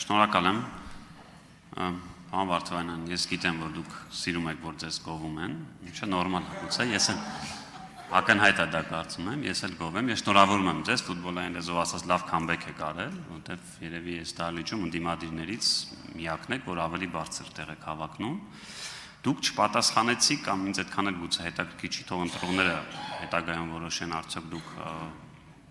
Շնորհակալ եմ, պարոն Վարդանյան, ես գիտեմ, որ դուք սիրում եք, որ ձեզ գովում են, ինչը նորմալ է, ես էլ ակնհայտ է դա կարծում եմ, ես էլ գովեմ, ես շնորհավորում եմ ձեզ, ֆուտբոլային լեզվով ասած լավ քամբեք եք արել, որտեղ երևի այս դահլիճում ընդդիմադիրներից միակն եք, որ ավելի բարձր տեղ եք հավակնում։ Դուք չպատասխանեցիք կամ ինձ այդքան էլ գուցե հետաքրքիր չի, թող ընտրողները հետագայում որոշեն, արդյոք դուք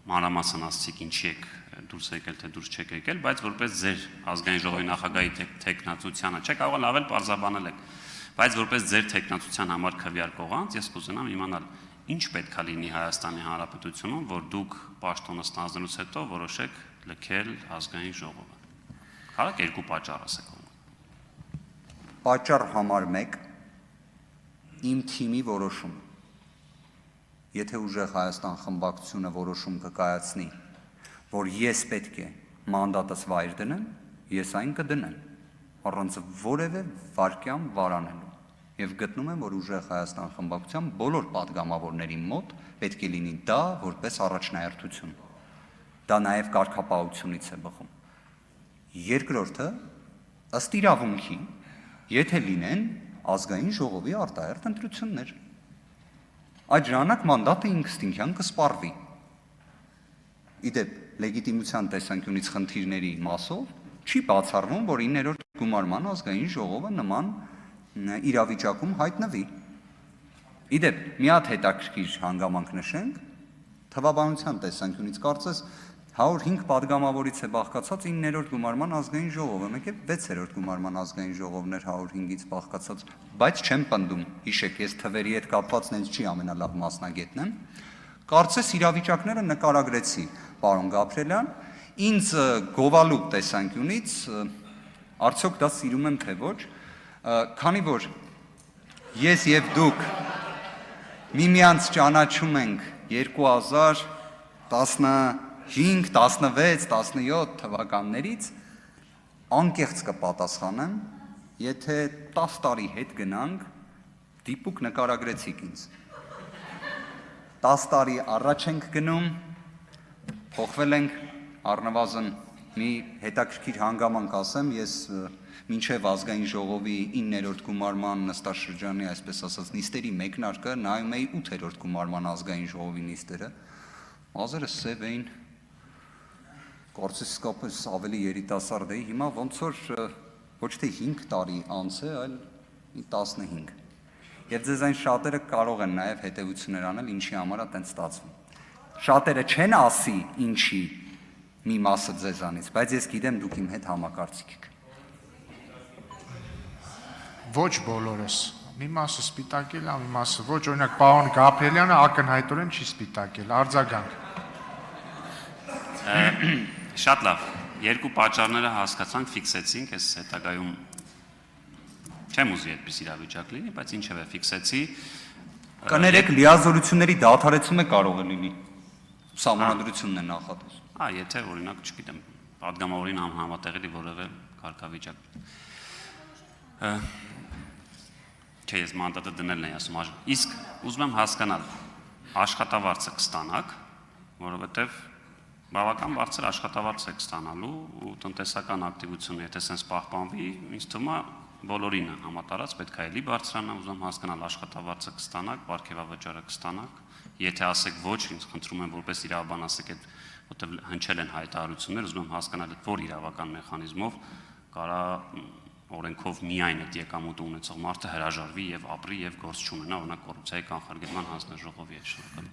մանրամասն ասացիք ինչի եք դուրս եկել, թե դուրս չեք եկել, բայց որպես ձեր ազգային ժողովի նախագահի թեկնածությանը, չէ, կարող է լավ էլ պարզաբանել եք, բայց որպես ձեր թեկնածության համար քվեարկողանց, ես կուզենամ իմանալ, ինչ պետք է լինի Հայաստանի Հանրապետությունում, որ դուք պաշտոնը ստանձնելուց հետո որոշեք լքել ազգային ժողովը։ Կարո՞ղ եք երկու պատճառ ասեք։ Պատճառ համար 1 իմ թիմի որոշում։ Եթե ուժեղ Հայաստան խմբակցությունը որոշում կկայացնի, որ ես պետք է մանդատս վայր դնեմ, ես այն կդնեմ, առանց որևէ վարկյամ վարանելու։ Եվ գտնում եմ, որ ուժեղ Հայաստան խմբակցության բոլոր պատգամավորների մոտ պետք է լինի դա որպես առաջնահերթություն։ Դա նաև կարգապահությունից է բխում։ Երկրորդը, ըստ իրավունքի, եթե լինեն ազգային ժողովի արտահերթ ընտրություններ, այդ ժամանակ մանդատը ինքնստինքյան կսպառվի։ Իդեպ, լեգիտիմության տեսանկյունից խնդիրների մասով չի բացառվում, որ 9-րդ գումարման ազգային ժողովը նման իրավիճակում հայտնվի։ Իդեպ, մի հատ հետաքրքիր հանգամանք նշենք, թվաբանության տեսանկյունից կարծես 105 պատգամավորից է բաղկացած 9-րդ գումարման ազգային ժողովը, մեկ է 6-րդ գումարման ազգային ժողովն էր 105-ից բաղկացած, բայց չեմ պնդում, հիշեք, ես թվերի հետ կապված նենց չի ամենալավ մասնագետն եմ, կարծես իրավիճակները նկարագրեցի, պարոն Գաբրելյան, ինձ գովալու տեսանկյունից, արդյոք դա սիրում եմ թե ոչ, քանի որ ես և դուք միմյանց ճանաչում ենք 2015, 16, 17 թվականներից, անկեղծ կպատասխանեմ, եթե 10 տարի հետ գնանք, դիպուկ նկարագրեցիք ինձ։ 10 տարի առաջ ենք գնում, փոխվել ենք, առնվազն մի հետաքրքիր հանգամանք ասեմ, ես մինչև ազգային ժողովի 9-րդ գումարման նստաշրջանի, այսպես ասած, նիստերի մեկնարկը նայում էի 8-րդ գումարման ազգային ժողովի նիստերը, մազերը սև էին, կարծես իսկապես ավելի երիտասարդ էի, հիմա ոնց որ ոչ թե 5 տարի անց է, այլ 15։ Եվ ձեզ այն շատերը կարող են նաև հետևություններ անել, ինչի համար է տենց ստացվում։ Շատերը չեն ասի ինչի մի մասը ձեզանից, բայց ես գիտեմ դուք իմ հետ համակարծիք եք։ Ոչ բոլորս, մի մասը սպիտակել է, մի մասը ոչ, օրինակ պարոն Գաբրելյանը ակնհայտորեն չի սպիտակել, արձագանք։ Շատ լավ, երկու պատճառները հասկացանք, ֆիքսեցինք, ես հետագայում չեմ ուզի այդպես իրավիճակ լինի, բայց ինչևէ ֆիքսեցի։ Կներեք, լիազորությունների դադարեցումը կարող է լինի, սահմանադրությունն է նախատեսում։ Եթե օրինակ, չգիտեմ, պատգամավորին համատեղելի որևէ կարգավիճակ։ Չէ, ես մանդատը դնելն էի ասում, իսկ ուզում եմ հասկանալ, աշխատավարձը կստանաք, որովհետև բավական բարձր աշխատավարձ եք ստանալու ու տնտեսական ակտիվությունը, եթե սենց պահպանվի, ինձ թվում է բոլորինը համատարած պետք է էլի բարձրանա, ուզում եմ հասկանալ աշխատավարձը կստանաք, պարգևավճարը կստանաք, եթե ասեք ոչ, ինձ խնդրում եմ որպես իրավաբան ասեք, որտեղ հնչել են հայտարարություններ, ուզում եմ հասկանալ որ իրավական մեխանիզմով կարա օրենքով միայն այդ եկամուտը ունեցող մարդը հրաժարվի եւ ապրի եւ գործ չունենա, օրինակ կոռուպցիայի կանխարգելման հանձնաժողովի հետ շնորհակալ։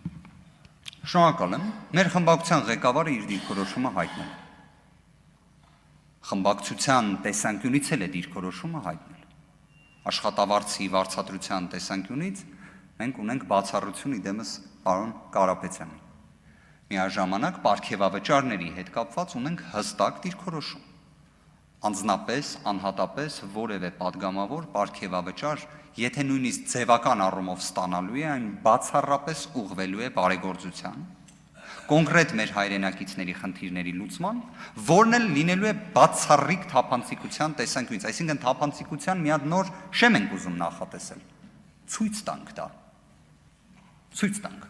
Շնորհակալ եմ, մեր խմբակցության ղեկավարը իր դիրքորոշումը հայտնել։ Խմբակցության տեսանկյունից էլ է դիրքորոշումը հայտնել։ Աշխատավարձի վարձատրության տեսանկյունից մենք ունենք բացառություն իդեմս պարոն Կարապետյանի։ Միաժամանակ պարգևավճարների հետ կապված ունենք հստակ դիրքորոշում։ Անձնապես, անհատապես որևէ պատգամավոր պարգևավճար, եթե նույնիսկ ձևական առումով ստանալու է, այն բացառապես ուղղվելու է բարեգործության, կոնկրետ մեր հայրենակիցների խնդիրների լուծման, որն էլ լինելու է բացառիկ թափանցիկության տեսանկյունից, այսինքն թափանցիկության մի հատ նոր շեմ ենք ուզում նախատեսել։ Ցույց տանք դա։ Ցույց տանք։